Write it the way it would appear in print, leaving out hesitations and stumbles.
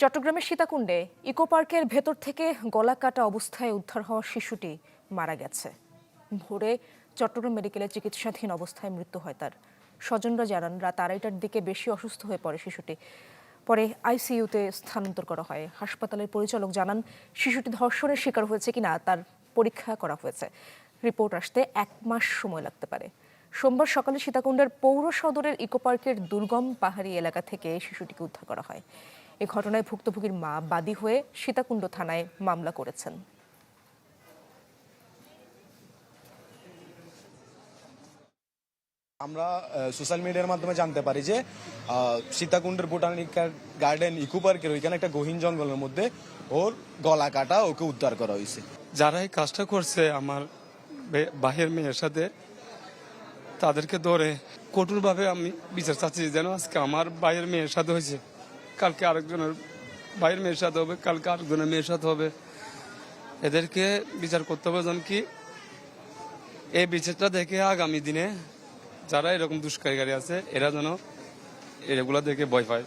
চট্টগ্রামের সীতাকুণ্ডে ইকো পার্কের ভেতর থেকে গলা কাটা অবস্থায় উদ্ধার হওয়া শিশুটি মারা গেছে। ভোরে চট্টগ্রাম মেডিকেলে চিকিৎসাধীন অবস্থায় মৃত্যু হয় তার। স্বজনরা জানান, রাত 2:30টার দিকে বেশি অসুস্থ হয়ে পড়ে শিশুটি। পরে আইসিইউতে স্থানান্তর করা হয়। হাসপাতালের পরিচালক জানান, শিশুটি ধর্ষণের শিকার হয়েছে কিনা তার পরীক্ষা করা হয়েছে। রিপোর্ট আসতে 1 মাস সময় লাগতে পারে। সোমবার সকালে সীতাকুণ্ডের পৌর সদরের ইকো পার্কের দুর্গম পাহাড়ি এলাকা থেকে শিশুটিকে উদ্ধার করা হয়। এ ঘটনায় ভুক্তভোগীর মা বাদী হয়ে সীতাকুণ্ড থানায় মামলা করেছেন। আমরা সোশ্যাল মিডিয়ার মাধ্যমে জানতে পারি যে সীতাকুণ্ডের বোটানিক্যাল গার্ডেন ইকো পার্কের ওইখানে একটা গহীন জঙ্গলের মধ্যে ওর গলা কাটা ওকে উদ্ধার করা হয়েছে। যারা এই কাজটা করছে আমার বাহির মেয়ের সাথে, তাদেরকে ধরে কঠোরভাবে আমি বিচার চাচ্ছি, যেন আজকে আমার বাইরের মেয়ের সাথে হয়েছে, কালকে আরেকজনের বাইরের মেয়ের সাথে হবে, কালকে আরেকজনের মেয়ের সাথে হবে। এদেরকে বিচার করতে হবে, যেন কি এই বিচারটা দেখে আগামী দিনে যারা এরকম দুষ্কারীকারী আছে এরা যেন এগুলো দেখে ভয় পায়।